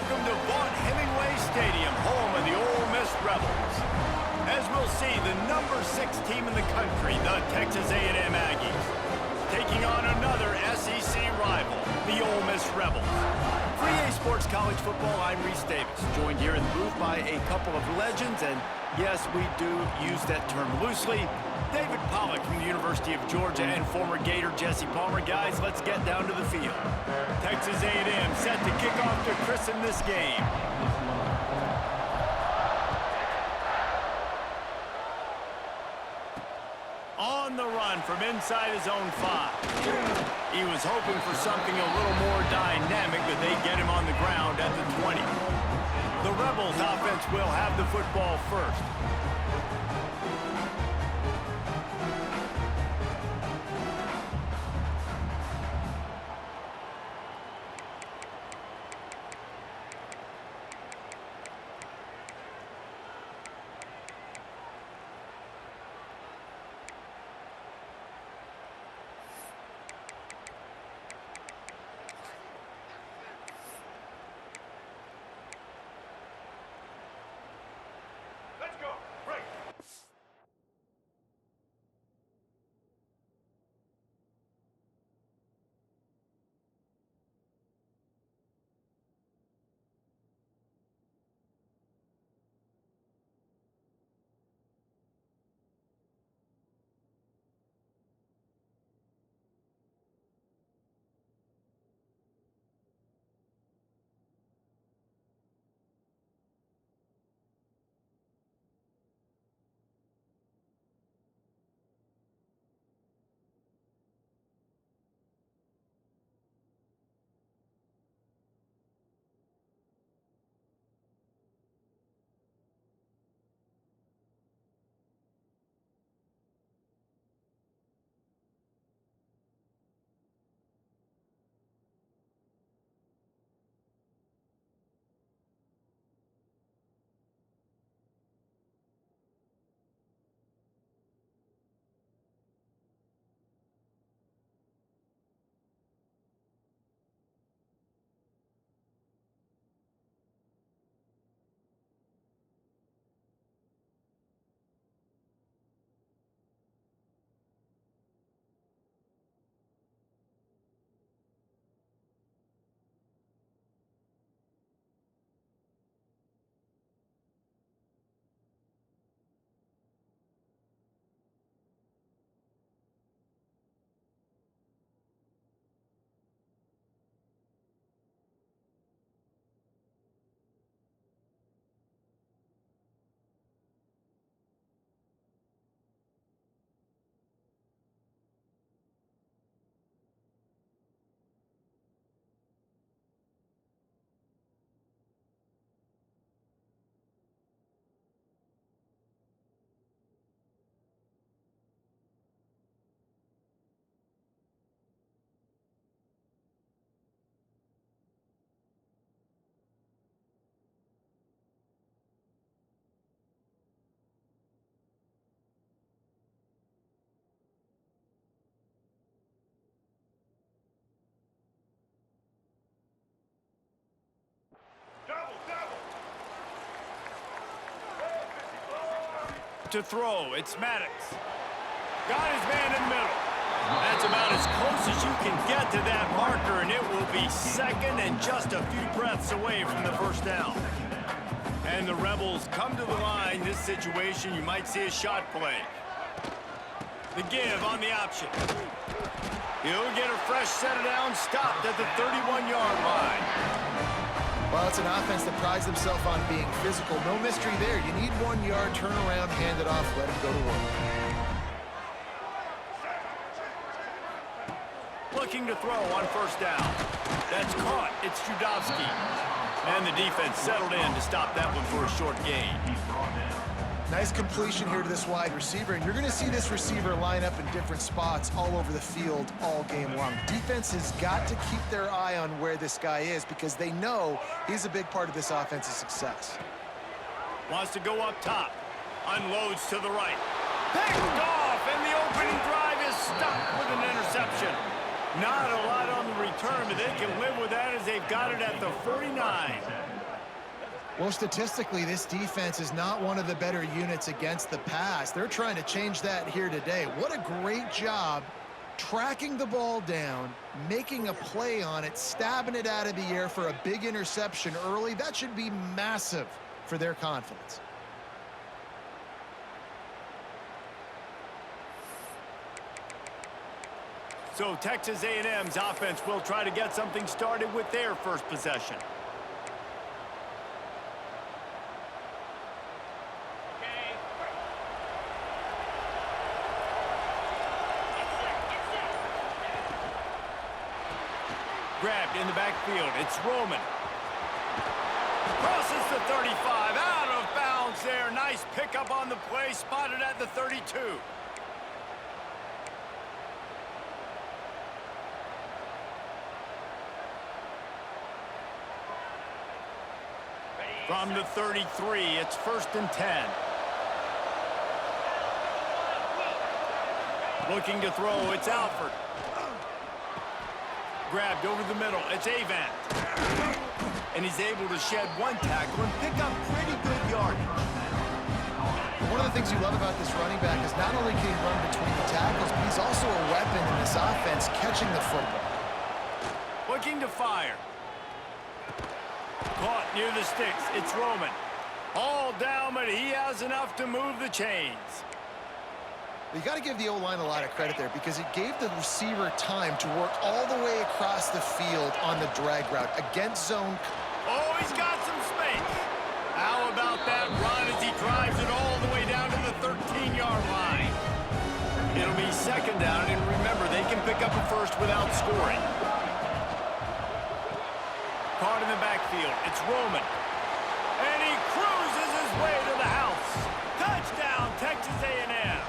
welcome to Vaught Hemingway Stadium, home of the Ole Miss Rebels. As we'll see, the number 6 team in the country, the Texas A&M Aggies, taking on another SEC rival, the Ole Miss Rebels. For EA Sports College Football, I'm Reese Davis, joined here in the booth by a couple of legends, and yes, we do use that term loosely. David Pollack from the University of Georgia and former Gator Jesse Palmer. Guys, let's get down to the field. Texas A&M set to kick off to christen this game. On the run from inside his own 5. He was hoping for something a little more dynamic, but they get him on the ground at the 20. The Rebels offense will have the football first. To throw, it's Maddox. Got his man in the middle. That's about as close as you can get to that marker, and it will be second and just a few breaths away from the first down. And the Rebels come to the line. This situation, you might see a shot play. The give on the option. He'll get a fresh set of downs, stopped at the 31-yard line. Well, it's an offense that prides themselves on being physical. No mystery there. You need 1 yard, turn around, hand it off, let him go to work. Looking to throw on first down. That's caught. It's Judowski. And the defense settled in to stop that one for a short gain. Nice completion here to this wide receiver, and you're going to see this receiver line up in different spots all over the field all game long. Defense has got to keep their eye on where this guy is because they know he's a big part of this offense's success. Wants to go up top. Unloads to the right. Picked off, and the opening drive is stopped with an interception. Not a lot on the return, but they can live with that as they've got it at the 49. Well, statistically, this defense is not one of the better units against the pass. They're trying to change that here today. What a great job tracking the ball down, making a play on it, stabbing it out of the air for a big interception early. That should be massive for their confidence. So Texas A&M's offense will try to get something started with their first possession. Grabbed in the backfield. It's Roman. Crosses the 35. Out of bounds there. Nice pickup on the play. Spotted at the 32. From the 33, it's 1st and 10. Looking to throw. It's Alford. Grabbed over the middle. It's Avant. And he's able to shed one tackle and pick up pretty good yardage. One of the things you love about this running back is not only can he run between the tackles, but he's also a weapon in this offense catching the football. Looking to fire. Caught near the sticks. It's Roman. All down, but he has enough to move the chains. You got to give the O-line a lot of credit there because it gave the receiver time to work all the way across the field on the drag route against zone. Oh, he's got some space. How about that run as he drives it all the way down to the 13-yard line? It'll be 2nd down, and remember, they can pick up a first without scoring. Caught in the backfield. It's Roman. And he cruises his way to the house. Touchdown, Texas A&M.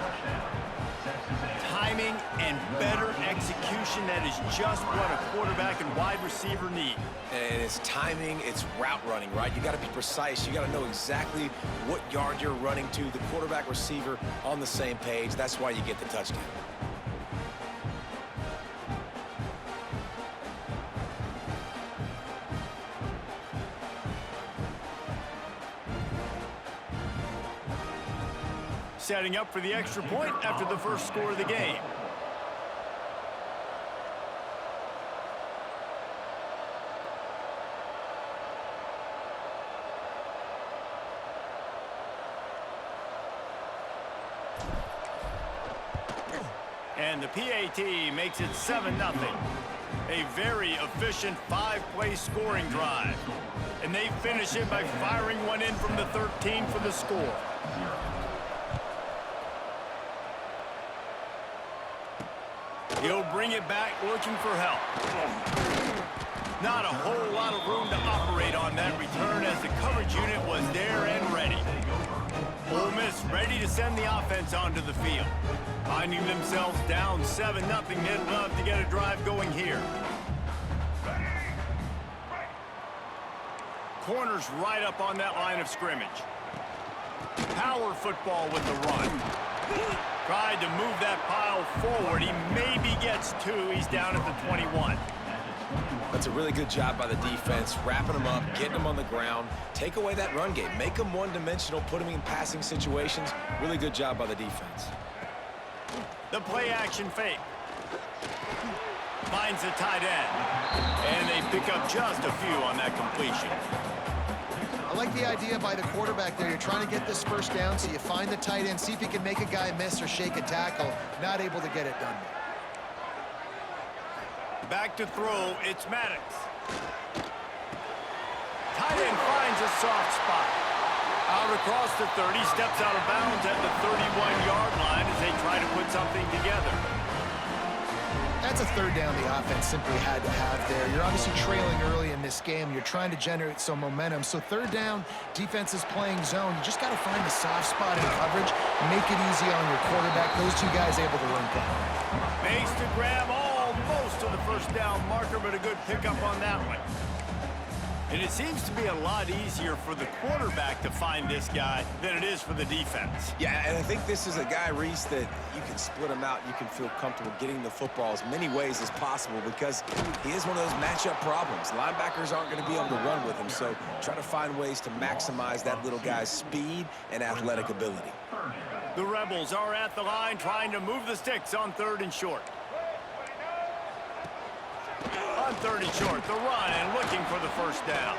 Timing and better execution, that is just what a quarterback and wide receiver need. And it's timing, it's route running, right? You got to be precise. You got to know exactly what yard you're running to. The quarterback receiver on the same page. That's why you get the touchdown. Setting up for the extra point after the first score of the game. And the PAT makes it 7-0. A very efficient 5-play scoring drive. And they finish it by firing one in from the 13 for the score. He'll bring it back looking for help. Not a whole lot of room to operate on that return as the coverage unit was there and ready. Ole Miss ready to send the offense onto the field. Finding themselves down 7-0, they'd love to get a drive going here. Corners right up on that line of scrimmage. Power football with the run. Tried to move that pile forward. He maybe gets 2. He's down at the 21. That's a really good job by the defense, wrapping them up, getting them on the ground. Take away that run game. Make them one-dimensional, put them in passing situations. Really good job by the defense. The play-action fake. Finds the tight end. And they pick up just a few on that completion. I like the idea by the quarterback there. You're trying to get this first down, so you find the tight end, see if he can make a guy miss or shake a tackle. Not able to get it done. Back to throw, it's Maddox. Tight end finds a soft spot. Out across the 30, steps out of bounds at the 31-yard line as they try to put something together. That's a 3rd down the offense simply had to have there. You're obviously trailing early in this game. You're trying to generate some momentum. So 3rd down, defense is playing zone. You just got to find the soft spot in coverage, make it easy on your quarterback. Those two guys able to run down. Makes the grab almost to the 1st down marker, but a good pickup on that one. And it seems to be a lot easier for the quarterback to find this guy than it is for the defense. Yeah, and I think this is a guy, Reese, that you can split him out. You can feel comfortable getting the football as many ways as possible because he is one of those matchup problems. Linebackers aren't going to be able to run with him, so try to find ways to maximize that little guy's speed and athletic ability. The Rebels are at the line trying to move the sticks on 3rd and short. On 3rd and short, the run and looking for the first down.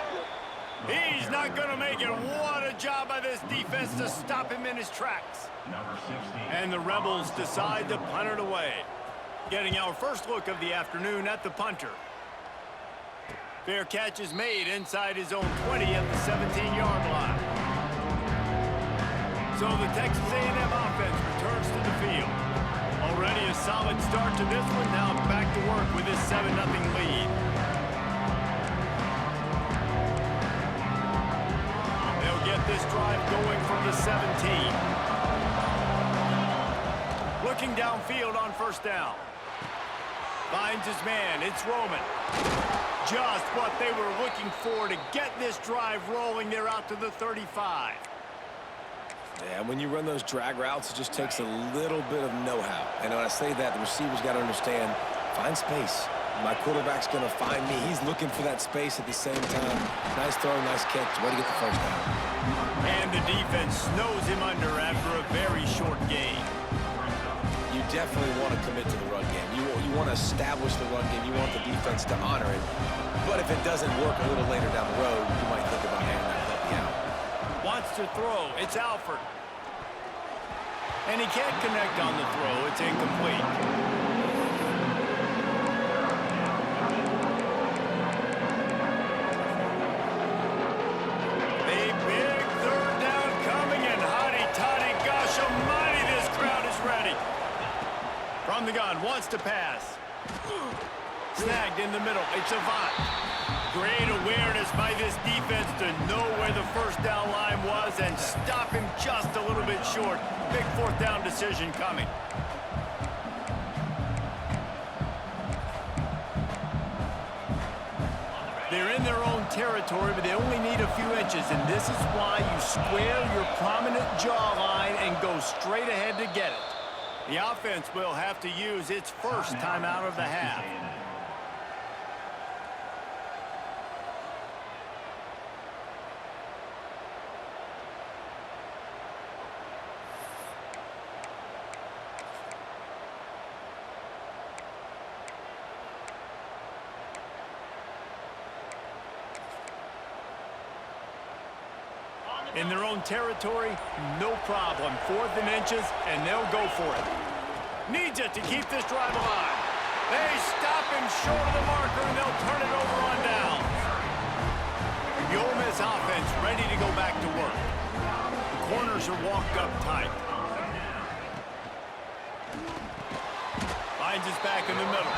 He's not going to make it. What a job by this defense to stop him in his tracks. And the Rebels decide to punt it away. Getting our first look of the afternoon at the punter. Fair catch is made inside his own 20 at the 17-yard line. So the Texas A&M offense returns to the field. Already a solid start to this one. Now back to work with this 7-0 lead. They'll get this drive going from the 17. Looking downfield on first down. Finds his man. It's Roman. Just what they were looking for to get this drive rolling. They're out to the 35. Yeah, when you run those drag routes, it just takes a little bit of know-how. And when I say that, the receiver's got to understand, find space. My quarterback's going to find me. He's looking for that space at the same time. Nice throw, nice catch. Way to get the first down. And the defense snows him under after a very short game. You definitely want to commit to the run game. You want to establish the run game. You want the defense to honor it. But if it doesn't work a little later down the road, you might think about handing that puppy out. Wants to throw. It's Alford. And he can't connect on the throw. It's incomplete. A big 3rd down coming, and hotty-toddy, gosh almighty, this crowd is ready. From the gun, wants to pass. Snagged in the middle. It's Avant. Great awareness by this defense to know where the first down line was and stop him just a little bit short. Big 4th down decision coming. They're in their own territory, but they only need a few inches, and this is why you square your prominent jawline and go straight ahead to get it. The offense will have to use its first timeout of the half. In their own territory, no problem. 4th and inches, and they'll go for it. Needs it to keep this drive alive. They stop him short of the marker, and they'll turn it over on down. The Ole Miss offense ready to go back to work. The corners are walked up tight. Finds his back in the middle.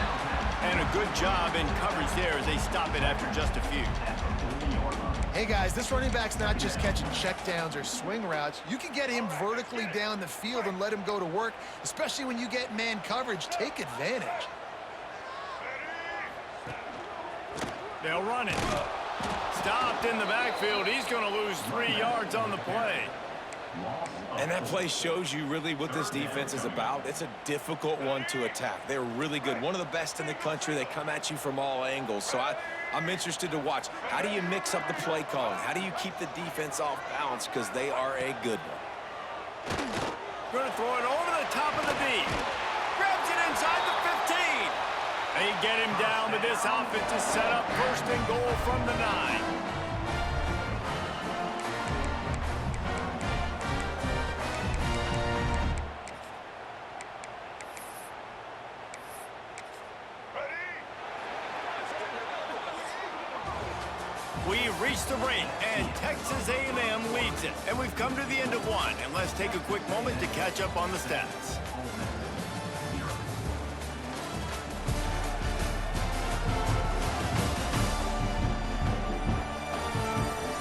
And a good job in coverage there as they stop it after just a few. Hey, guys, this running back's not just catching checkdowns or swing routes. You can get him vertically down the field and let him go to work, especially when you get man coverage. Take advantage. They'll run it. Stopped in the backfield. He's going to lose 3 yards on the play. And that play shows you really what this defense is about. It's a difficult one to attack. They're really good. One of the best in the country. They come at you from all angles. So I'm interested to watch. How do you mix up the play calling? How do you keep the defense off balance? Because they are a good one. Going to throw it over the top of the D. Grabs it inside the 15. They get him down, but this offense is set up 1st and goal from the 9. We've reached the break, and Texas A&M leads it. And we've come to the end of one. And let's take a quick moment to catch up on the stats.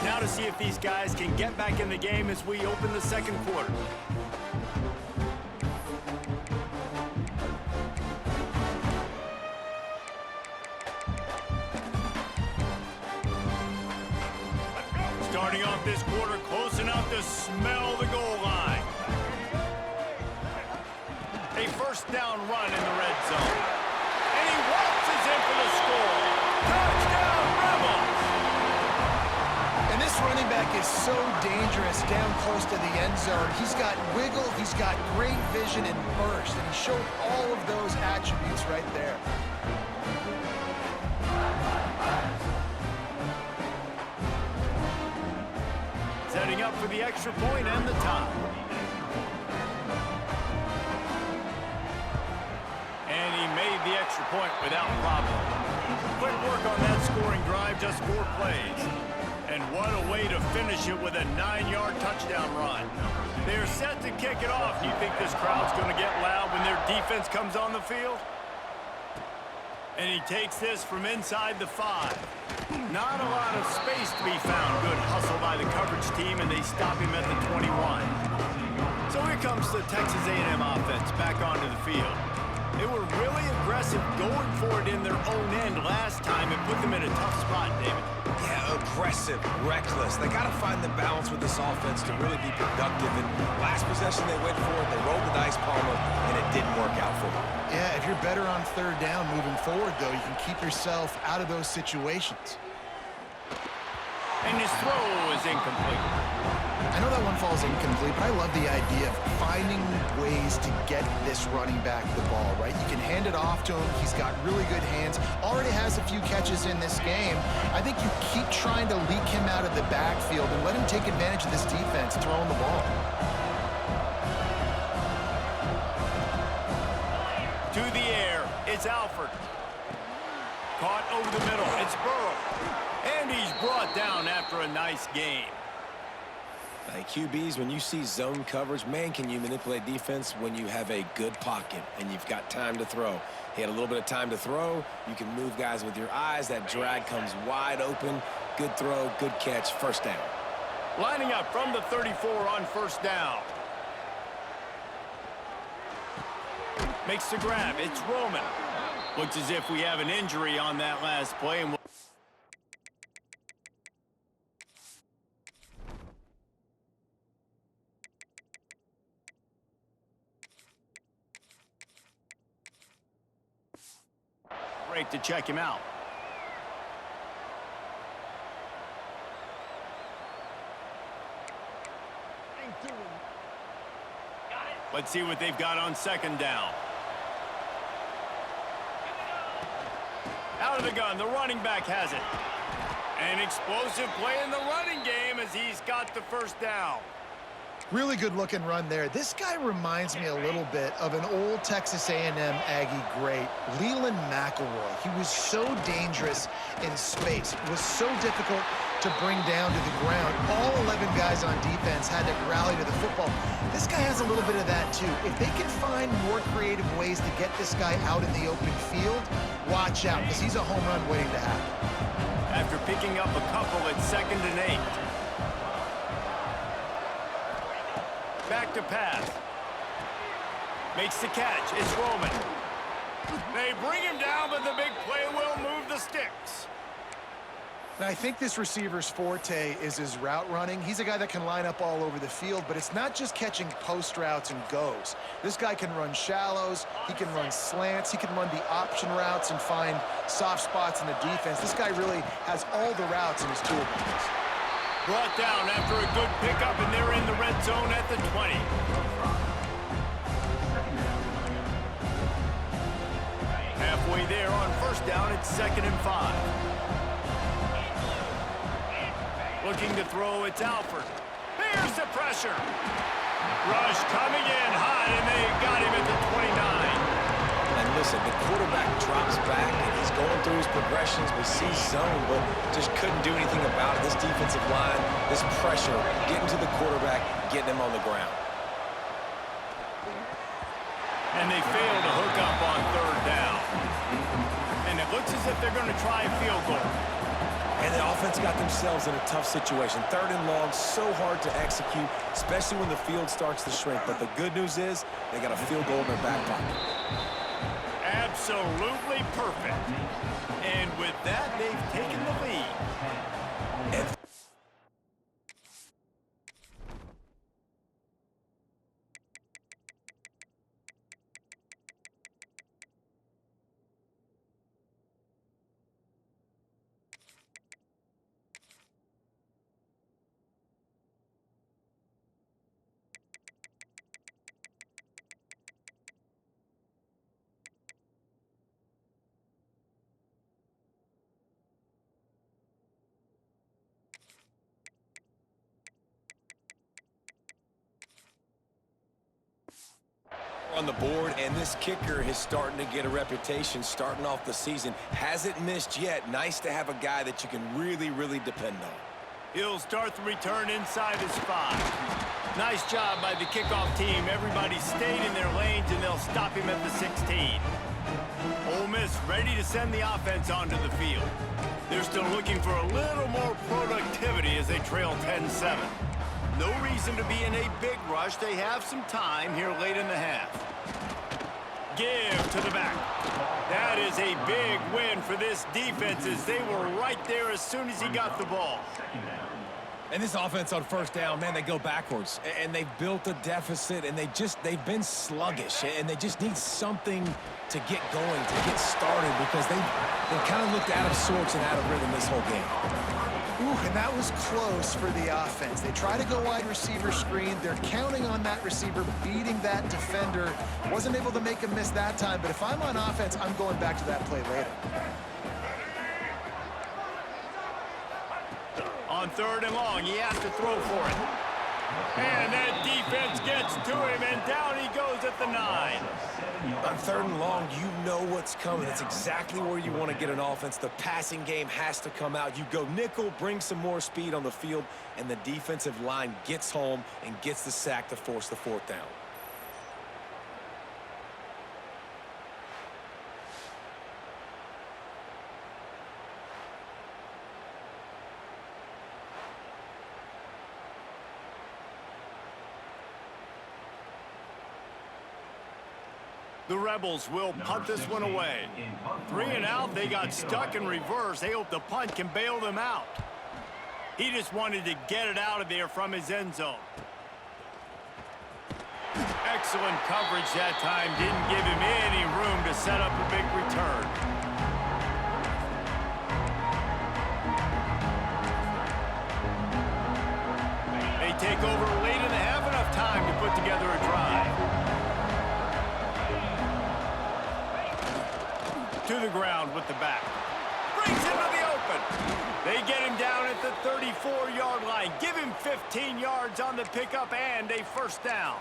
Now to see if these guys can get back in the game as we open the 2nd quarter. Starting off this quarter close enough to smell the goal line. A first down run in the red zone. And he waltzes in for the score. Touchdown, Rebels! And this running back is so dangerous down close to the end zone. He's got wiggle, he's got great vision and burst, and he showed all of those attributes right there. Setting up for the extra point and the tie. And he made the extra point without problem. Quick work on that scoring drive, just 4 plays. And what a way to finish it with a 9-yard touchdown run. They're set to kick it off. Do you think this crowd's going to get loud when their defense comes on the field? And he takes this from inside the 5. Not a lot of space to be found. Good hustle by the coverage team, and they stop him at the 21. So here comes the Texas A&M offense back onto the field. They were really aggressive going for it in their own end last time and put them in a tough spot, David. Yeah, aggressive, reckless. They got to find the balance with this offense to really be productive. And last possession they went for it, they rolled the dice, Palmer, and it didn't work out for them. Yeah, if you're better on third down moving forward, though, you can keep yourself out of those situations. And his throw is incomplete. I know that one falls incomplete, but I love the idea of finding ways to get this running back the ball, right? You can hand it off to him. He's got really good hands. Already has a few catches in this game. I think you keep trying to leak him out of the backfield and let him take advantage of this defense throwing the ball. To the air, it's Alford. Caught over the middle, it's Burrow. And he's brought down after a nice game. Hey, QBs, when you see zone coverage, man, can you manipulate defense when you have a good pocket and you've got time to throw. He had a little bit of time to throw. You can move guys with your eyes. That drag comes wide open. Good throw, good catch, first down. Lining up from the 34 on first down. Makes the grab. It's Roman. Looks as if we have an injury on that last play. And break to check him out. Let's see what they've got on second down. Out of the gun, the running back has it. An explosive play in the running game as he's got the first down. Really good looking run there. This guy reminds me a little bit of an old Texas A&M Aggie great, Leland McElroy. He was so dangerous in space. It was so difficult to bring down to the ground. All 11 guys on defense had to rally to the football. This guy has a little bit of that too. If they can find more creative ways to get this guy out in the open field, watch out, because he's a home run waiting to happen. After picking up a couple at 2nd and 8. Back to pass. Makes the catch. It's Roman. They bring him down, but the big play will move the sticks. Now, I think this receiver's forte is his route running. He's a guy that can line up all over the field, but it's not just catching post routes and goes. This guy can run shallows, he can run slants, he can run the option routes and find soft spots in the defense. This guy really has all the routes in his toolbox. Brought down after a good pickup, and they're in the red zone at the 20. Halfway there on first down, it's 2nd and 5. Looking to throw, it's Alford. There's the pressure. Rush coming in hot, and they got him at the 29. And listen, the quarterback drops back, and he's going through his progressions. We see zone, but just couldn't do anything about it. This defensive line, this pressure, getting to the quarterback, getting him on the ground. And they fail to hook up on 3rd down. And it looks as if they're going to try a field goal. And the offense got themselves in a tough situation. 3rd and long, so hard to execute, especially when the field starts to shrink. But the good news is they got a field goal in their back pocket. Absolutely perfect. And with that, they've taken the lead. And On the board, and this kicker is starting to get a reputation starting off the season. Hasn't missed yet. Nice to have a guy that you can really depend on. He'll start the return inside his 5. Nice job by the kickoff team. Everybody stayed in their lanes, and they'll stop him at the 16. Ole Miss ready to send the offense onto the field. They're still looking for a little more productivity as they trail 10-7. No reason to be in a big rush. They have some time here late in the half. Give to the back. That is a big win for this defense as they were right there as soon as he got the ball. And this offense on first down, man, they go backwards. And they've built a deficit, and they've been sluggish. And they just need something to get going, to get started, because they kind of looked out of sorts and out of rhythm this whole game. Ooh, and that was close for the offense. They try to go wide receiver screen. They're counting on that receiver beating that defender. Wasn't able to make a miss that time, but if I'm on offense, I'm going back to that play later. On 3rd and long, he has to throw for it. And that defense gets to him, and down he goes at the 9. On 3rd and long, you know what's coming. It's exactly where you want to get an offense. The passing game has to come out. You go nickel, bring some more speed on the field, and the defensive line gets home and gets the sack to force the 4th down. The Rebels will punt this one away. 3 and out, they got stuck in reverse. They hope the punt can bail them out. He just wanted to get it out of there from his end zone. Excellent coverage that time. Didn't give him any room to set up a big return. They take over late and they have enough time to put together a drive. To the ground with the back. Brings him to the open. They get him down at the 34-yard line. Give him 15 yards on the pickup and a 1st down.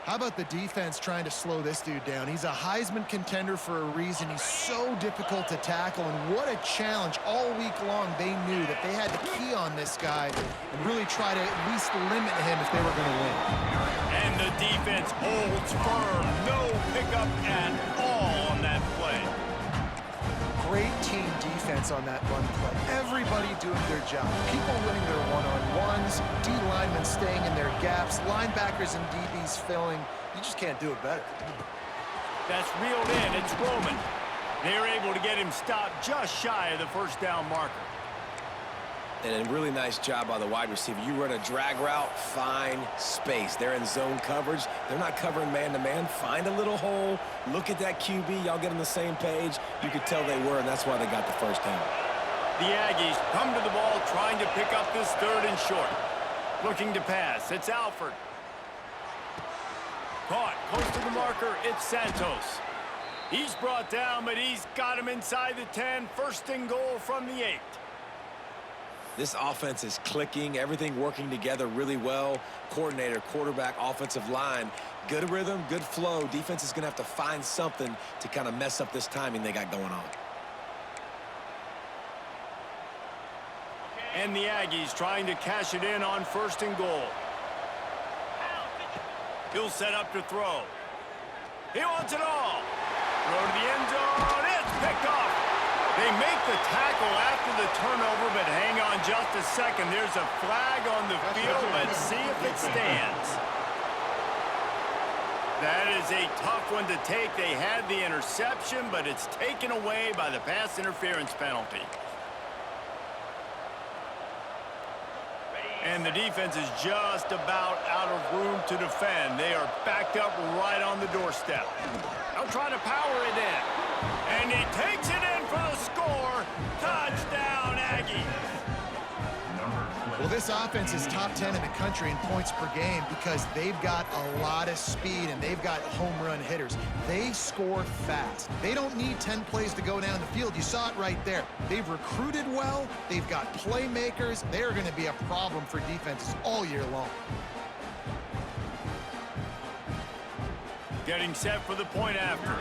How about the defense trying to slow this dude down? He's a Heisman contender for a reason. He's so difficult to tackle, and what a challenge. All week long, they knew that they had to key on this guy and really try to at least limit him if they were going to win. And the defense holds firm. No pickup at all on that play. Great team defense on that run play. Everybody doing their job. People winning their one-on-ones, D linemen staying in their gaps, linebackers and DBs filling. You just can't do it better. That's reeled in. It's Roman. They're able to get him stopped just shy of the 1st down marker. And a really nice job by the wide receiver. You run a drag route, find space. They're in zone coverage. They're not covering man-to-man. Find a little hole. Look at that QB. Y'all get on the same page. You could tell they were, and that's why they got the 1st down. The Aggies come to the ball trying to pick up this 3rd and short. Looking to pass. It's Alford. Caught. Close to the marker. It's Santos. He's brought down, but he's got him inside the 10. 1st and goal from the 8. This offense is clicking, everything working together really well. Coordinator, quarterback, offensive line, good rhythm, good flow. Defense is going to have to find something to kind of mess up this timing they got going on. And the Aggies trying to cash it in on 1st and goal. He'll set up to throw. He wants it all. Throw to the end zone. It's picked off. They make the tackle after the turnover, but hang on just a second. There's a flag on the field. Let's see if it stands. That is a tough one to take. They had the interception, but it's taken away by the pass interference penalty. And the defense is just about out of room to defend. They are backed up right on the doorstep. They'll try to power it in. And he takes it in for the score. Touchdown, Aggies. Well, this offense is top 10 in the country in points per game because they've got a lot of speed and they've got home run hitters. They score fast. They don't need 10 plays to go down the field. You saw it right there. They've recruited well. They've got playmakers. They're going to be a problem for defenses all year long. Getting set for the point after.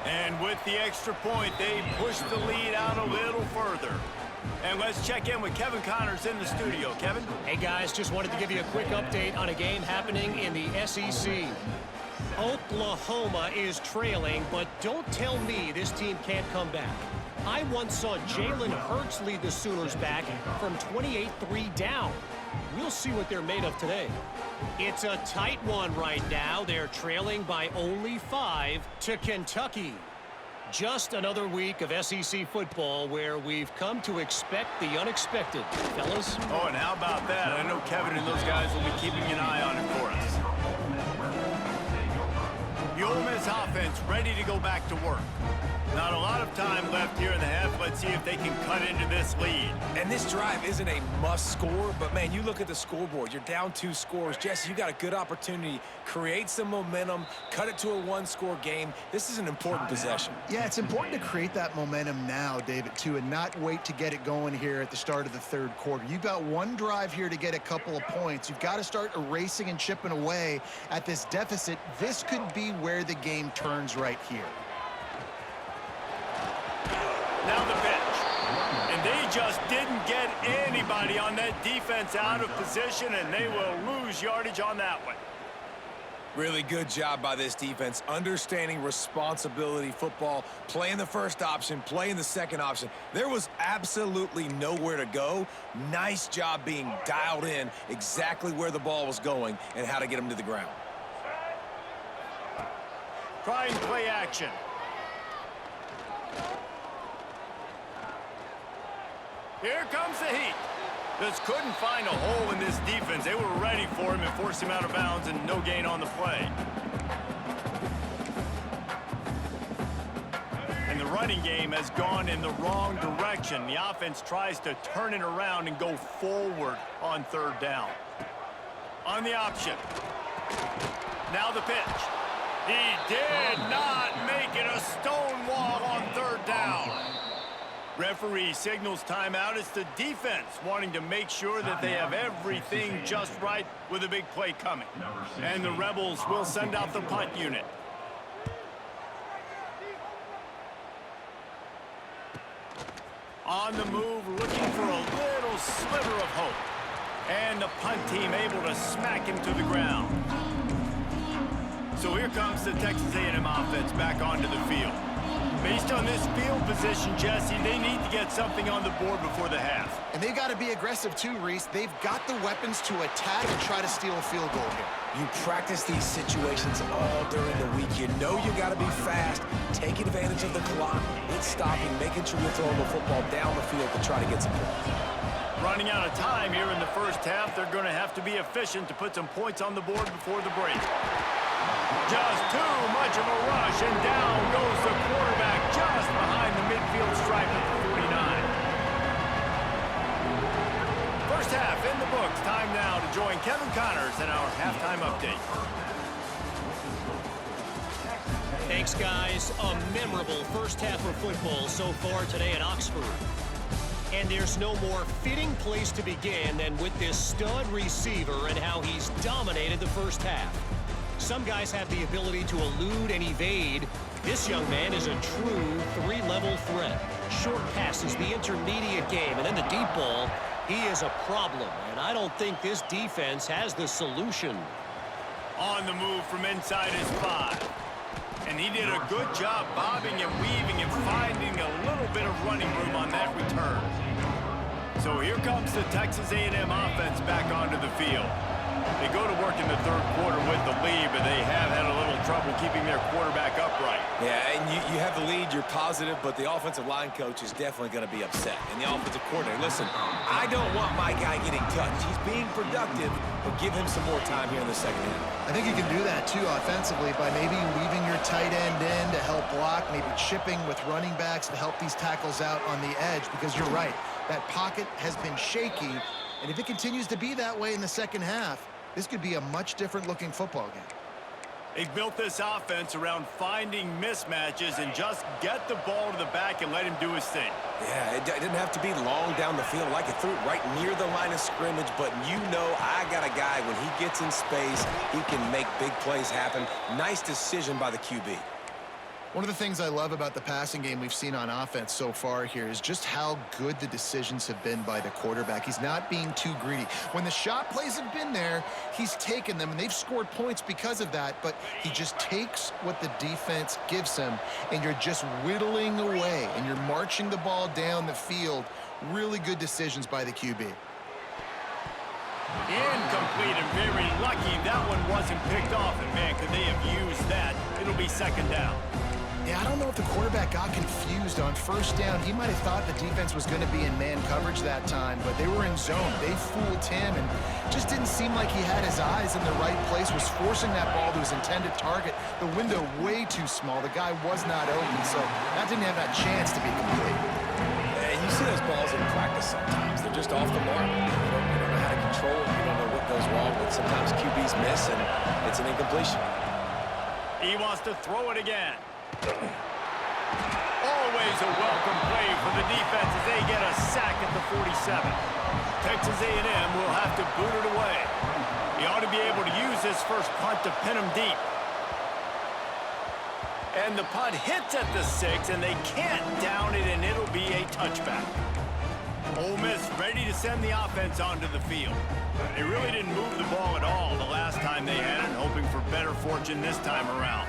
And with the extra point, they push the lead out a little further. And let's check in with Kevin Connors in the studio. Kevin? Hey, guys, just wanted to give you a quick update on a game happening in the SEC. Oklahoma is trailing, but don't tell me this team can't come back. I once saw Jalen Hurts lead the Sooners back from 28-3 down. We'll see what they're made of today. It's a tight one right now. They're trailing by only 5 to Kentucky. Just another week of SEC football where we've come to expect the unexpected, fellas. Oh, and how about that? I know Kevin and those guys will be keeping an eye on it for us. The Ole Miss offense ready to go back to work. Not a lot of time left here in the half. Let's see if they can cut into this lead. And this drive isn't a must score, but man, you look at the scoreboard, you're down 2 scores. Jesse, you got a good opportunity. Create some momentum, cut it to a 1-score game. This is an important possession. Yeah, it's important to create that momentum now, David, too, and not wait to get it going here at the start of the third quarter. You've got one drive here to get a couple of points. You've got to start erasing and chipping away at this deficit. This could be where the game turns right here. Now the pitch. And they just didn't get anybody on that defense out of position, and they will lose yardage on that one. Really good job by this defense, understanding responsibility football, playing the first option, playing the second option. There was absolutely nowhere to go. Nice job being dialed in exactly where the ball was going and how to get them to the ground. Trying play action. Here comes the heat. Just couldn't find a hole in this defense. They were ready for him and forced him out of bounds, and no gain on the play. And the running game has gone in the wrong direction. The offense tries to turn it around and go forward on third down. On the option. Now the pitch. He did not make it a stone wall on third down. Referee signals timeout. It's the defense wanting to make sure that they have everything just right with a big play coming. And the Rebels will send out the punt unit. On the move, looking for a little sliver of hope. And the punt team able to smack him to the ground. So here comes the Texas A&M offense back onto the field. Based on this field position, Jesse, they need to get something on the board before the half. And they've got to be aggressive too, Reese. They've got the weapons to attack and try to steal a field goal here. You practice these situations all during the week. You know you got to be fast, taking advantage of the clock, it's stopping, making sure you're throwing the football down the field to try to get some points. Running out of time here in the first half, they're going to have to be efficient to put some points on the board before the break. Just too much of a rush, and down goes the quarterback just behind the midfield stripe at the 49. First half in the books. Time now to join Kevin Connors in our halftime update. Thanks, guys. A memorable first half of football so far today at Oxford. And there's no more fitting place to begin than with this stud receiver and how he's dominated the first half. Some guys have the ability to elude and evade. This young man is a true 3-level threat. Short passes, the intermediate game, and then the deep ball. He is a problem, and I don't think this defense has the solution. On the move from inside his 5. And he did a good job bobbing and weaving and finding a little bit of running room on that return. So here comes the Texas A&M offense back onto the field. They go to work in the third quarter with the lead, but they have had a little trouble keeping their quarterback upright. Yeah, and you have the lead, you're positive, but the offensive line coach is definitely going to be upset. And the offensive coordinator, listen, I don't want my guy getting touched. He's being productive, but give him some more time here in the second half. I think you can do that, too, offensively, by maybe leaving your tight end in to help block, maybe chipping with running backs to help these tackles out on the edge, because you're right, that pocket has been shaky, and if it continues to be that way in the second half, this could be a much different looking football game. They've built this offense around finding mismatches and just get the ball to the back and let him do his thing. Yeah, it didn't have to be long down the field. I could throw it right near the line of scrimmage, but you know I got a guy, when he gets in space, he can make big plays happen. Nice decision by the QB. One of the things I love about the passing game we've seen on offense so far here is just how good the decisions have been by the quarterback. He's not being too greedy. When the shot plays have been there, he's taken them, and they've scored points because of that, but he just takes what the defense gives him, and you're just whittling away, and you're marching the ball down the field. Really good decisions by the QB. Incomplete, and very lucky that one wasn't picked off, and man, could they have used that. It'll be second down. Yeah, I don't know if the quarterback got confused on first down. He might have thought the defense was going to be in man coverage that time, but they were in zone. They fooled him, and just didn't seem like he had his eyes in the right place, was forcing that ball to his intended target. The window way too small. The guy was not open, so that didn't have that chance to be complete. And you see those balls in practice sometimes. They're just off the mark. You don't know how to control it. You don't know what goes wrong, but sometimes QBs miss, and it's an incompletion. He wants to throw it again. Always a welcome play for the defense as they get a sack at the 47. Texas A&M will have to boot it away. He ought to be able to use this first punt to pin him deep. And the punt hits at the 6, and they can't down it, and it'll be a touchback. Ole Miss ready to send the offense onto the field. They really didn't move the ball at all the last time they had it, hoping for better fortune this time around.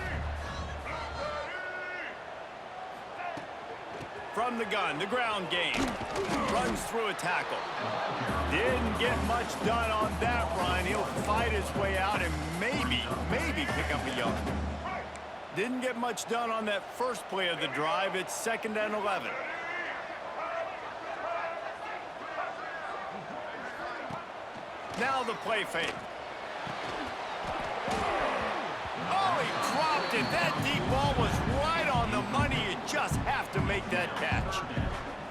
From the gun, the ground game. Runs through a tackle. Didn't get much done on that run. He'll fight his way out and maybe pick up a yard. Didn't get much done on that first play of the drive. It's 2nd and 11. Now the play fake. Oh, he dropped it. That deep ball was right on the money. You just have to make that catch.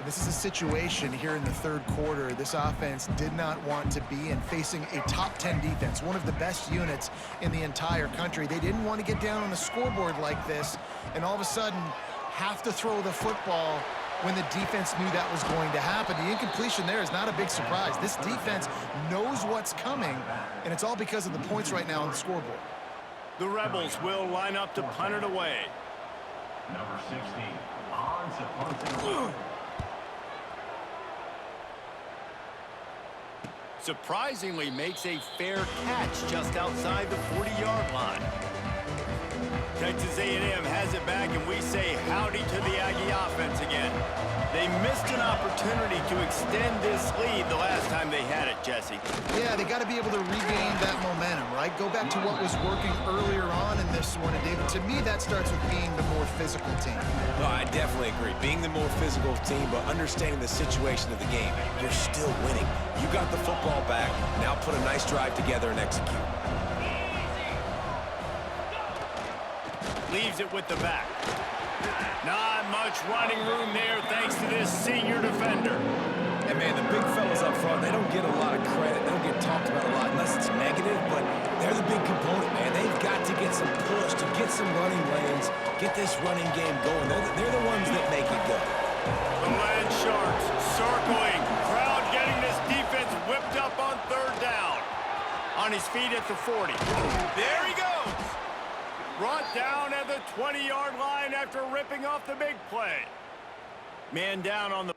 This is a situation here in the third quarter this offense did not want to be in, facing a top 10 defense, one of the best units in the entire country. They didn't want to get down on the scoreboard like this, and all of a sudden have to throw the football when the defense knew that was going to happen. The incompletion there is not a big surprise. This defense knows what's coming, and it's all because of the points right now on the scoreboard. The Rebels will line up to punt it away. Number 16, on to punt. Surprisingly makes a fair catch just outside the 40-yard line. Texas A&M has it back, and we say howdy to the Aggie offense again. They missed an opportunity to extend this lead the last time they had it, Jesse. Yeah, they got to be able to regain that momentum, right? Go back to what was working earlier on in this one. And David, to me, that starts with being the more physical team. No, I definitely agree. Being the more physical team, but understanding the situation of the game. You're still winning. You got the football back. Now put a nice drive together and execute. Leaves it with the back. Not much running room there thanks to this senior defender. And man, the big fellas up front, they don't get a lot of credit. They don't get talked about a lot unless it's negative, but they're the big component, man. They've got to get some push, to get some running lanes, get this running game going. They're the ones that make it go. The Land Sharks circling. Crowd getting this defense whipped up on 3rd down. On his feet at the 40. There he goes. Brought down at the 20-yard line after ripping off the big play. Man down on the...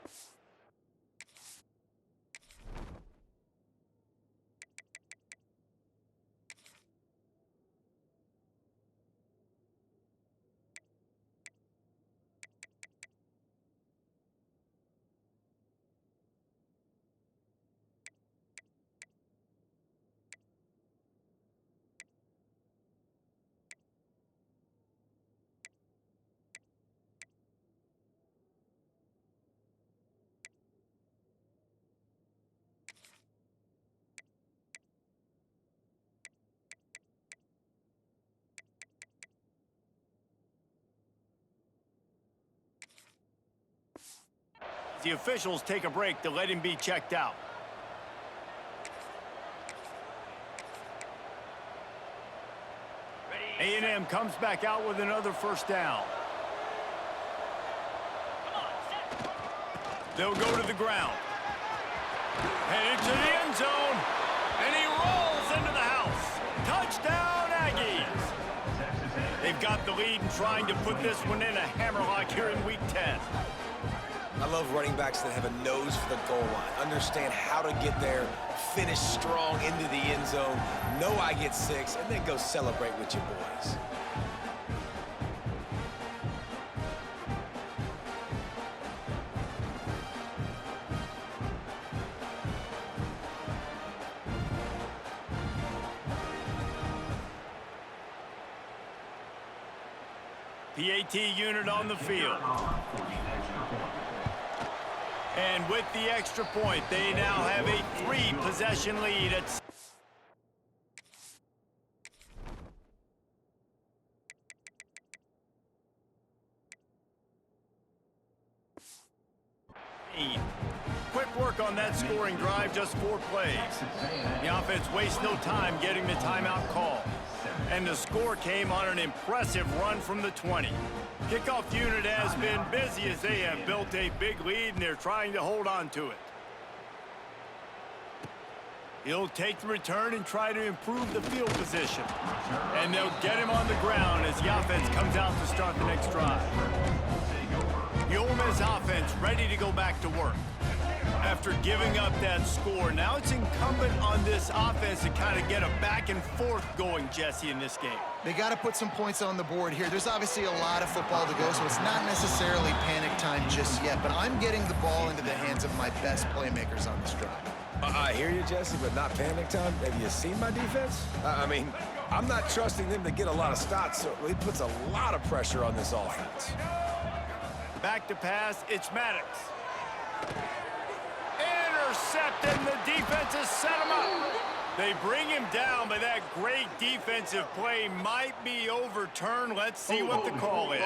The officials take a break to let him be checked out. Ready, A&M comes back out with another first down. They'll go to the ground. Headed to the end zone. And he rolls into the house. Touchdown, Aggies. They've got the lead and trying to put this one in a hammerlock here in Week 10. I love running backs that have a nose for the goal line. Understand how to get there, finish strong into the end zone, know I get 6, and then go celebrate with your boys. PAT unit on the field. And with the extra point, they now have a 3-possession lead at quick work on that scoring drive, just 4 plays. The offense wastes no time getting the timeout call. And the score came on an impressive run from the 20. Kickoff unit has been busy as they have built a big lead and they're trying to hold on to it. He'll take the return and try to improve the field position. And they'll get him on the ground as the offense comes out to start the next drive. The Ole Miss offense ready to go back to work. After giving up that score, now it's incumbent on this offense to kind of get a back and forth going, Jesse, in this game. They got to put some points on the board here. There's obviously a lot of football to go, so it's not necessarily panic time just yet, but I'm getting the ball into the hands of my best playmakers on this drive. I hear you, Jesse, but not panic time. Have you seen my defense? I mean, I'm not trusting them to get a lot of stops, so he puts a lot of pressure on this offense. Back to pass, it's Maddox. Intercepted, and the defense has set him up. They bring him down, but that great defensive play might be overturned. Let's see what the call is.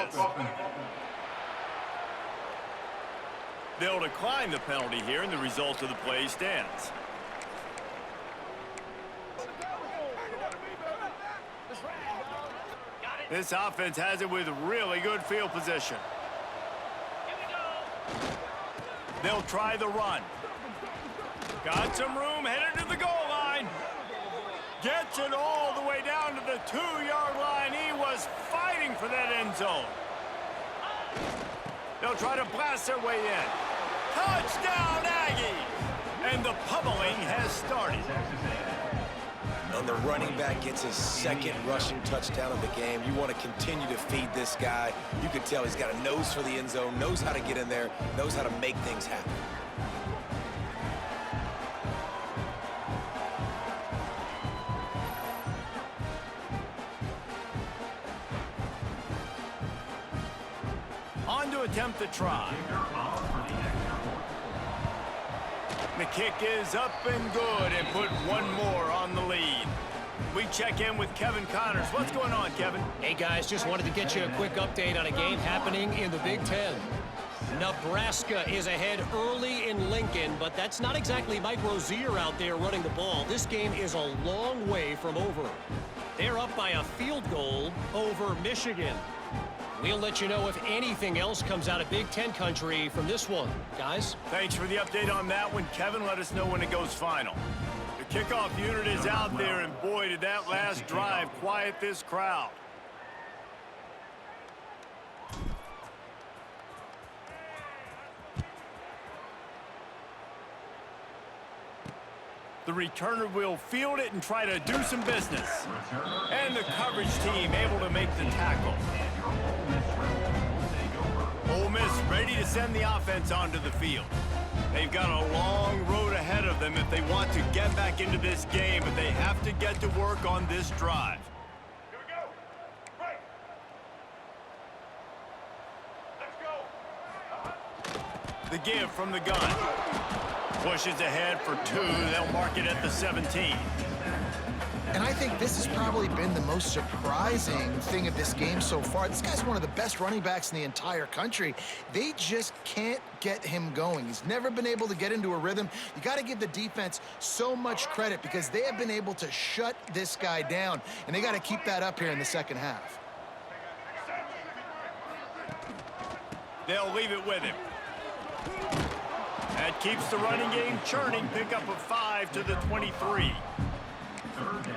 They'll decline the penalty here, and the result of the play stands. This offense has it with really good field position. They'll try the run. Got some room, headed to the goal line. Gets it all the way down to the 2-yard line. He was fighting for that end zone. They'll try to blast their way in. Touchdown, Aggies! And the pummeling has started. And the running back gets his 2nd rushing touchdown of the game. You want to continue to feed this guy. You can tell he's got a nose for the end zone, knows how to get in there, knows how to make things happen. On to attempt the try. The kick is up and good and put one more on the lead. We check in with Kevin Connors. What's going on, Kevin? Hey, guys, just wanted to get you a quick update on a game happening in the Big Ten. Nebraska is ahead early in Lincoln, but that's not exactly Mike Rozier out there running the ball. This game is a long way from over. They're up by a field goal over Michigan. We'll let you know if anything else comes out of Big Ten country from this one, guys. Thanks for the update on that one, Kevin. Let us know when it goes final. The kickoff unit is out there, and boy, did that last drive quiet this crowd. The returner will field it and try to do some business. And the coverage team able to make the tackle. Ole Miss ready to send the offense onto the field. They've got a long road ahead of them if they want to get back into this game, but they have to get to work on this drive. Here we go. Right. Let's go. The give from the gun. Pushes ahead for 2. They'll mark it at the 17. And I think this has probably been the most surprising thing of this game so far. This guy's one of the best running backs in the entire country. They just can't get him going. He's never been able to get into a rhythm. You got to give the defense so much credit because they have been able to shut this guy down, and they got to keep that up here in the second half. They'll leave it with him. That keeps the running game churning. Pickup of 5 to the 23.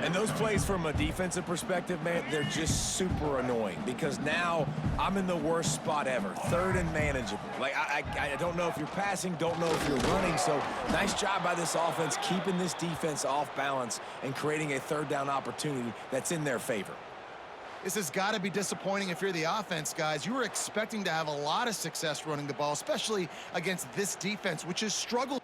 And those plays from a defensive perspective, man, they're just super annoying because now I'm in the worst spot ever. Third and manageable. Like, I don't know if you're passing, don't know if you're running. So nice job by this offense keeping this defense off balance and creating a third down opportunity that's in their favor. This has got to be disappointing if you're the offense, guys. You were expecting to have a lot of success running the ball, especially against this defense, which has struggled.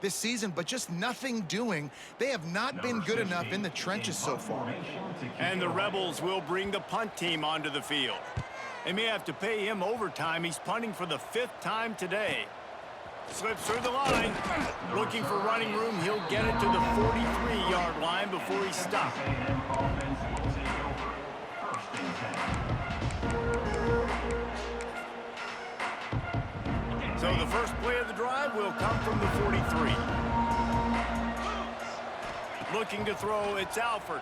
This season, but just nothing doing. They have not been good enough in the trenches so far. And the Rebels will bring the punt team onto the field. They may have to pay him overtime. He's punting for the 5th time today. Slips through the line. Looking for running room. He'll get it to the 43-yard line before he's stopped. So the first play of the drive will come from the 43. Looking to throw, it's Alford.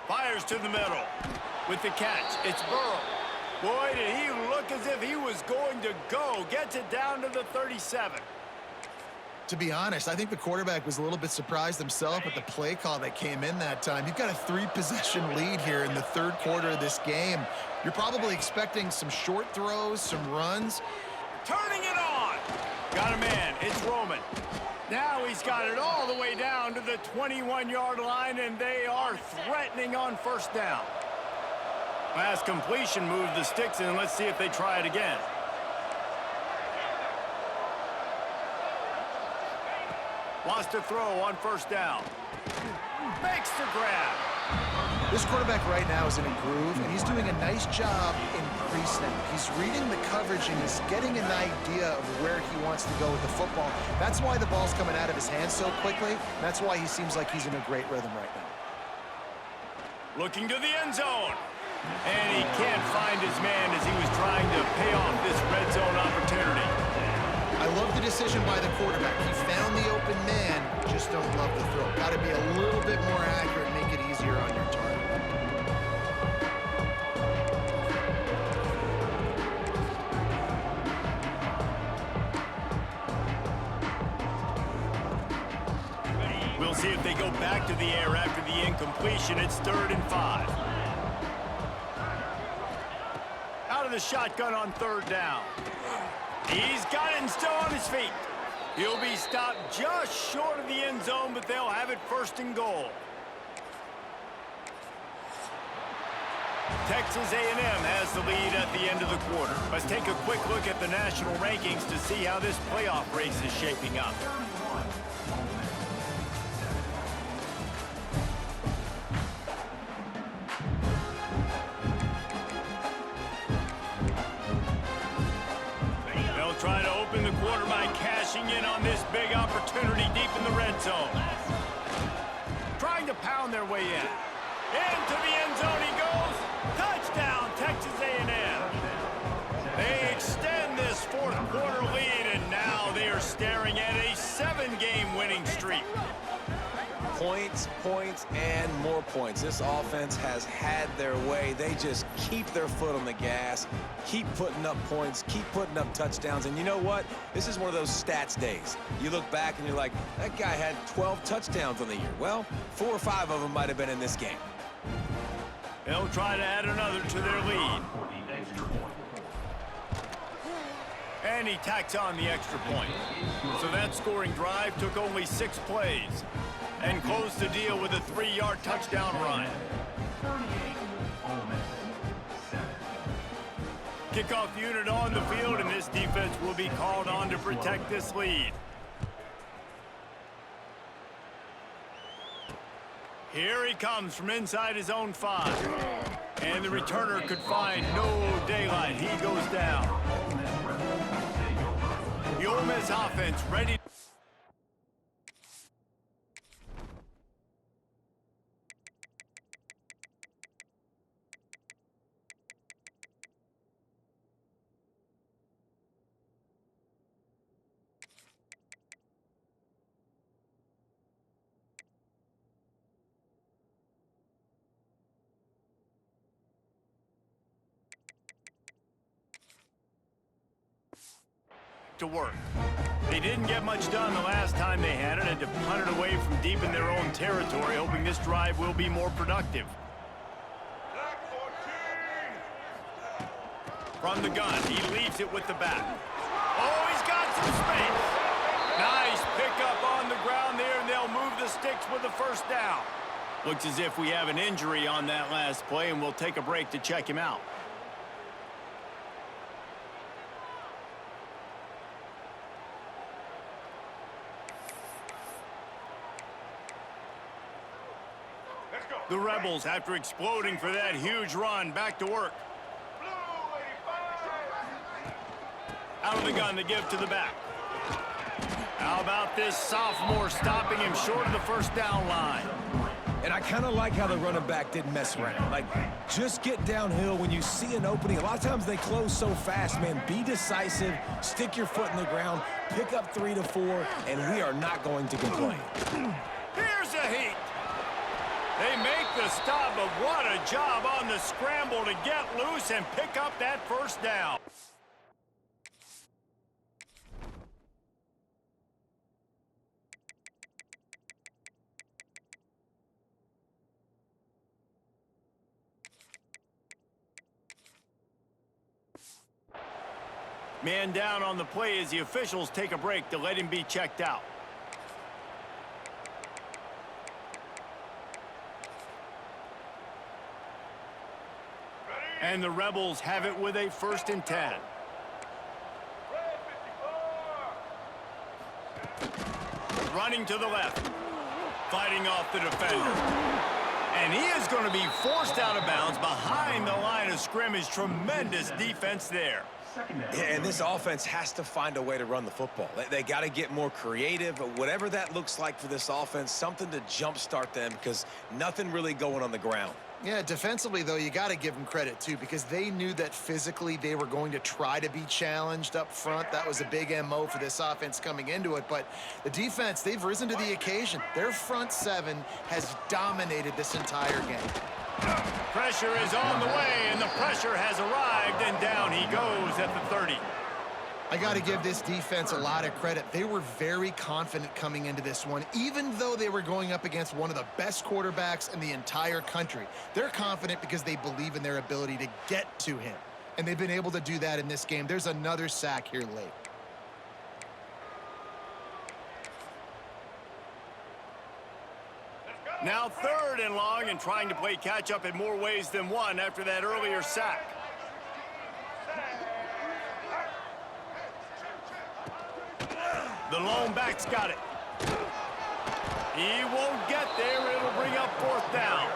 Fires to the middle. With the catch, it's Burrow. Boy, did he look as if he was going to go. Gets it down to the 37. To be honest, I think the quarterback was a little bit surprised himself at the play call that came in that time. You've got a 3-possession lead here in the third quarter of this game. You're probably expecting some short throws, some runs. Turning it on. Got a man. It's Roman. Now he's got it all the way down to the 21-yard line, and they are threatening on first down. Pass completion, move the sticks in. Let's see if they try it again. Wants to throw on first down. Makes the grab. This quarterback right now is in a groove, and he's doing a nice job in pre-snap. He's reading the coverage, and he's getting an idea of where he wants to go with the football. That's why the ball's coming out of his hands so quickly. That's why he seems like he's in a great rhythm right now. Looking to the end zone. And he can't find his man as he was trying to pay off this red zone opportunity. I love the decision by the quarterback. He found the open man, just don't love the throw. Got to be a little bit more accurate, make it easier on your target. We'll see if they go back to the air after the incompletion. It's 3rd and 5. Out of the shotgun on 3rd down. He's got it and still on his feet. He'll be stopped just short of the end zone, but they'll have it 1st and goal. Texas A&M has the lead at the end of the quarter. Let's take a quick look at the national rankings to see how this playoff race is shaping up. Try to open the quarter by cashing in on this big opportunity deep in the red zone. Trying to pound their way in. Into the end zone he goes. Touchdown, Texas A&M. They extend this 4th quarter lead, and now they are staring at a 7-game winning streak. Points, points, and more points. This offense has had their way. They just keep their foot on the gas, keep putting up points, keep putting up touchdowns. And you know what? This is one of those stats days. You look back and you're like, that guy had 12 touchdowns on the year. Well, 4 or 5 of them might have been in this game. They'll try to add another to their lead. And he tacks on the extra point. So that scoring drive took only 6 plays and closed the deal with a 3-yard touchdown run. Kickoff unit on the field, and this defense will be called on to protect this lead. Here he comes from inside his own 5. And the returner could find no daylight. He goes down. The Ole Miss offense ready. To work. They didn't get much done the last time they had it and to punt it away from deep in their own territory, hoping this drive will be more productive. From the gun, he leaves it with the back. Oh, he's got some space. Nice pickup on the ground there, and they'll move the sticks with the first down. Looks as if we have an injury on that last play, and we'll take a break to check him out. The Rebels, after exploding for that huge run, back to work. Out of the gun, they give to the back. How about this sophomore stopping him short of the first down line? And I kind of like how the running back didn't mess around. Like, just get downhill when you see an opening. A lot of times they close so fast, man. Be decisive, stick your foot in the ground, pick up 3 to 4, and we are not going to complain. Here's a heat. They make the stop, but what a job on the scramble to get loose and pick up that first down. Man down on the play as the officials take a break to let him be checked out. And the Rebels have it with a 1st and 10. Running to the left. Fighting off the defender. And he is going to be forced out of bounds behind the line of scrimmage. Tremendous defense there. Yeah, and this offense has to find a way to run the football. They got to get more creative, whatever that looks like for this offense, something to jumpstart them because nothing really going on the ground. Yeah, defensively, though, you got to give them credit, too, because they knew that physically they were going to try to be challenged up front. That was a big MO for this offense coming into it. But the defense, they've risen to the occasion. Their front 7 has dominated this entire game. Pressure is on the way, and the pressure has arrived, and down he goes at the 30. I got to give this defense a lot of credit. They were very confident coming into this one, even though they were going up against one of the best quarterbacks in the entire country. They're confident because they believe in their ability to get to him, and they've been able to do that in this game. There's another sack here late. Now 3rd and long, and trying to play catch-up in more ways than one after that earlier sack. The lone back's got it. He won't get there. It'll bring up 4th down.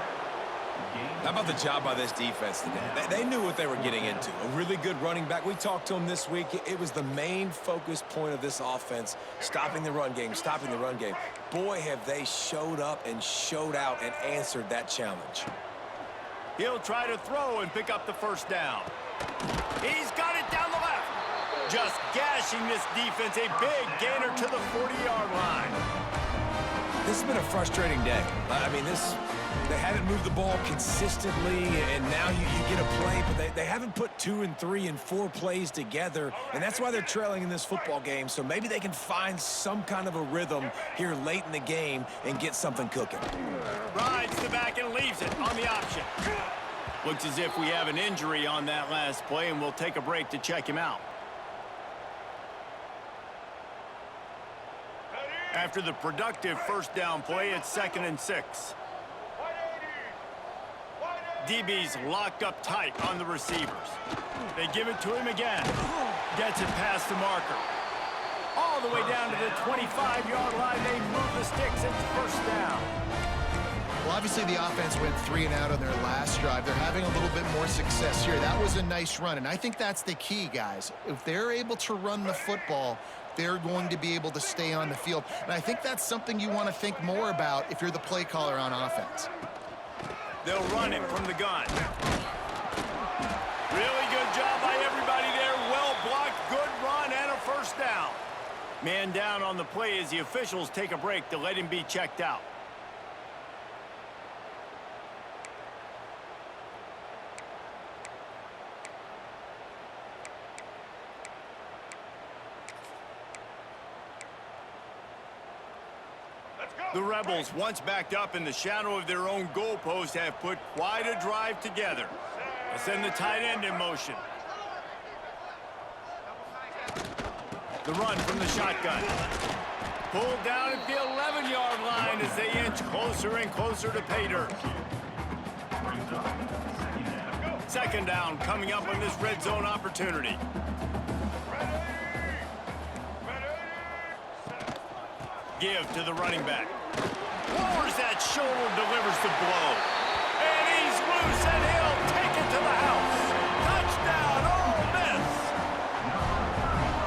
How about the job by this defense today? They knew what they were getting into. A really good running back. We talked to him this week. It was the main focus point of this offense, stopping the run game, stopping the run game. Boy, have they showed up and showed out and answered that challenge. He'll try to throw and pick up the first down. He's got it down the left. Just gashing this defense, a big gainer to the 40-yard line. This has been a frustrating day. I mean, they haven't moved the ball consistently, and now you get a play, but they haven't put 2 and 3 and 4 plays together, and that's why they're trailing in this football game. So maybe they can find some kind of a rhythm here late in the game and get something cooking. Rides the back and leaves it on the option. Looks as if we have an injury on that last play, and we'll take a break to check him out. After the productive first down play, it's 2nd and 6. DB's locked up tight on the receivers. They give it to him again. Gets it past the marker. All the way down to the 25-yard line. They move the sticks. It's first down. Well, obviously the offense went 3 and out on their last drive. They're having a little bit more success here. That was a nice run, and I think that's the key, guys. If they're able to run the football, they're going to be able to stay on the field. And I think that's something you want to think more about if you're the play caller on offense. They'll run it from the gun. Really good job by everybody there. Well blocked, good run, and a first down. Man down on the play as the officials take a break to let him be checked out. The Rebels, once backed up in the shadow of their own goalpost, have put quite a drive together. Let's send the tight end in motion. The run from the shotgun. Pulled down at the 11-yard line as they inch closer and closer to pay dirt. 2nd down coming up on this red zone opportunity. Give to the running back. Lowers that shoulder, delivers the blow. And he's loose, and he'll take it to the house. Touchdown, Ole Miss!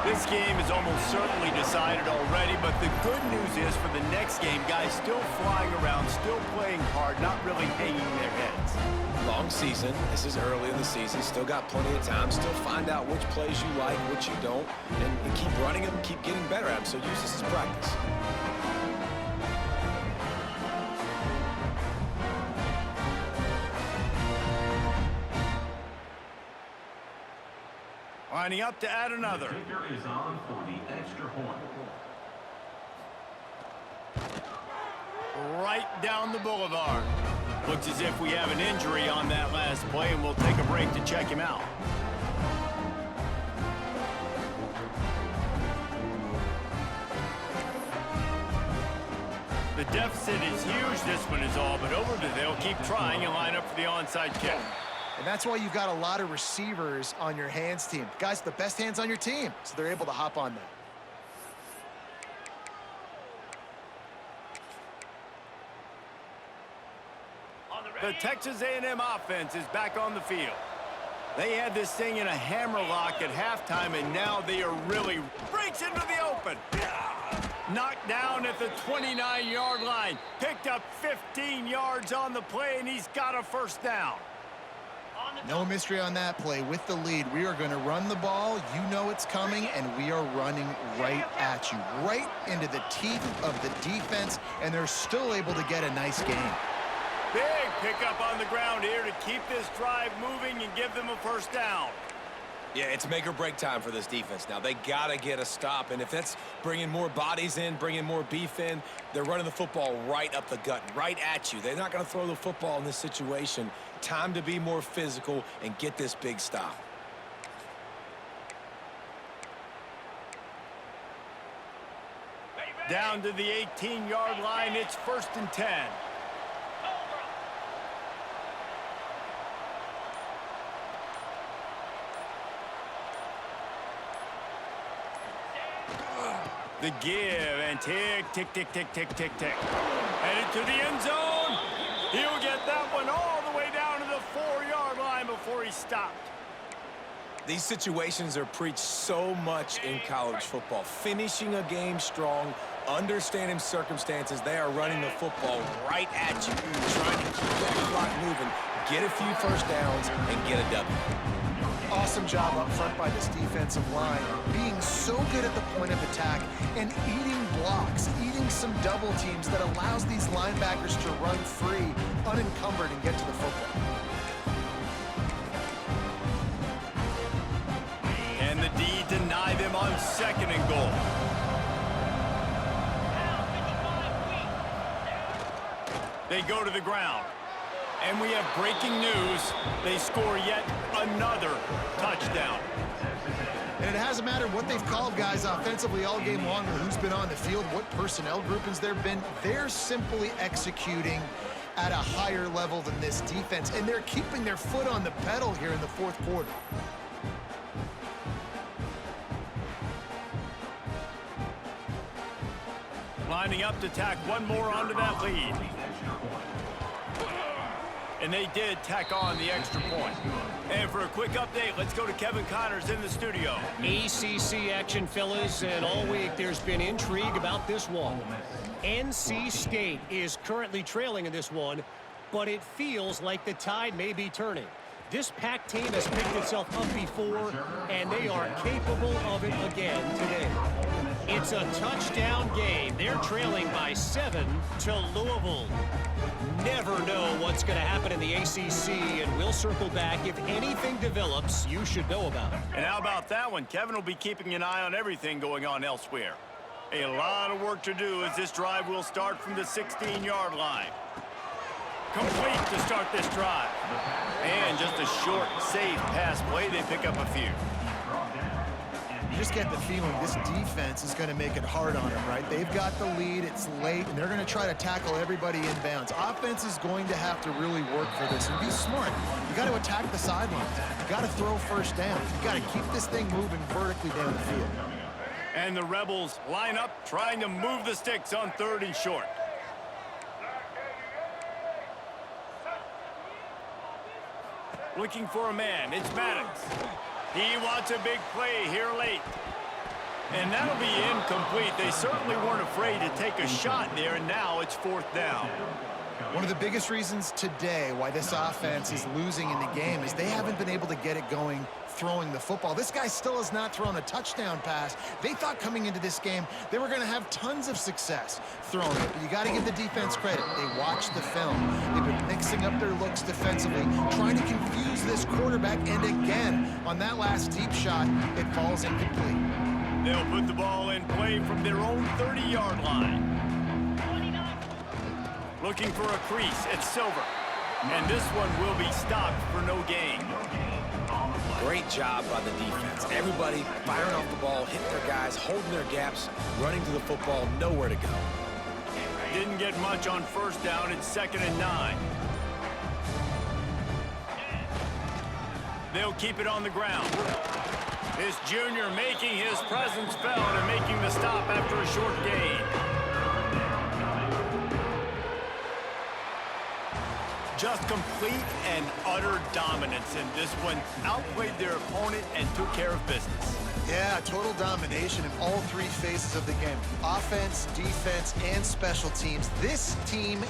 This game is almost certainly decided already, but the good news is for the next game, guys still flying around, still playing hard, not really hanging their heads. Long season. This is early in the season. Still got plenty of time. Still find out which plays you like, which you don't, and keep running them, keep getting better at them. So use this as practice. Lining up to add another. Kicker is on for the extra point. Right down the boulevard. Looks as if we have an injury on that last play, and we'll take a break to check him out. The deficit is huge, this one is all, but over to they'll keep trying and line up for the onside kick. And that's why you've got a lot of receivers on your hands team. Guys, the best hands on your team, so they're able to hop on that. The Texas A&M offense is back on the field. They had this thing in a hammerlock at halftime, and now they are really breaks into the open. Knocked down at the 29-yard line. Picked up 15 yards on the play, and he's got a first down. No mystery on that play. With the lead, we are going to run the ball. You know it's coming, and we are running right at you, right into the teeth of the defense, and they're still able to get a nice game. Big pickup on the ground here to keep this drive moving and give them a first down. Yeah, it's make or break time for this defense now. They got to get a stop, and if that's bringing more bodies in, bringing more beef in, they're running the football right up the gut, right at you. They're not going to throw the football in this situation. Time to be more physical and get this big stop. Down to the 18-yard line, it's 1st and 10. The give, and tick, tick, tick, tick, tick, tick, tick. Headed to the end zone. He'll get that one all the way down to the 4-yard line before he stopped. These situations are preached so much in college football. Finishing a game strong, understanding circumstances. They are running the football right at you, trying to keep that clock moving, get a few first downs, and get a W. Awesome job up front by this defensive line, being so good at the point of attack and eating blocks, eating some double teams that allows these linebackers to run free, unencumbered, and get to the football. And the D deny them on 2nd and goal. They go to the ground. And we have breaking news. They score yet another touchdown. And it hasn't mattered what they've called guys offensively all game long or who's been on the field, what personnel groupings there have been. They're simply executing at a higher level than this defense, and they're keeping their foot on the pedal here in the fourth quarter. Lining up to tack one more onto that lead. And they did tack on the extra point. And for a quick update, let's go to Kevin Connors in the studio. ACC action, fellas, and all week there's been intrigue about this one. NC State is currently trailing in this one, but it feels like the tide may be turning. This Pac team has picked itself up before, and they are capable of it again today. It's a touchdown game. They're trailing by 7 to Louisville. Never know what's going to happen in the ACC, and we'll circle back if anything develops you should know about. And how about that one? Kevin will be keeping an eye on everything going on elsewhere. A lot of work to do as this drive will start from the 16-yard line. Complete to start this drive. And just a short, safe pass play. They pick up a few. You just get the feeling this defense is going to make it hard on them, right? They've got the lead, it's late, and they're going to try to tackle everybody inbounds. Offense is going to have to really work for this and be smart. You got to attack the sidelines. You got to throw first down. You got to keep this thing moving vertically down the field. And the Rebels line up, trying to move the sticks on 3rd and short. Looking for a man, it's Maddox. He wants a big play here late. And that'll be incomplete. They certainly weren't afraid to take a shot there, and now it's 4th down. One of the biggest reasons today why this offense is losing in the game is they haven't been able to get it going throwing the football. This guy still has not thrown a touchdown pass. They thought coming into this game they were going to have tons of success throwing it, but you got to give the defense credit. They watched the film. They've been mixing up their looks defensively, trying to confuse this quarterback, and again, on that last deep shot, it falls incomplete. They'll put the ball in play from their own 30-yard line. Looking for a crease, it's Silver. And this one will be stopped for no gain. Great job by the defense. Everybody firing off the ball, hitting their guys, holding their gaps, running to the football, nowhere to go. Didn't get much on 1st down. It's 2nd and 9. They'll keep it on the ground. This junior making his presence felt and making the stop after a short gain. Just complete and utter dominance in this one. Outplayed their opponent and took care of business. Yeah, total domination in all 3 phases of the game. Offense, defense, and special teams. This team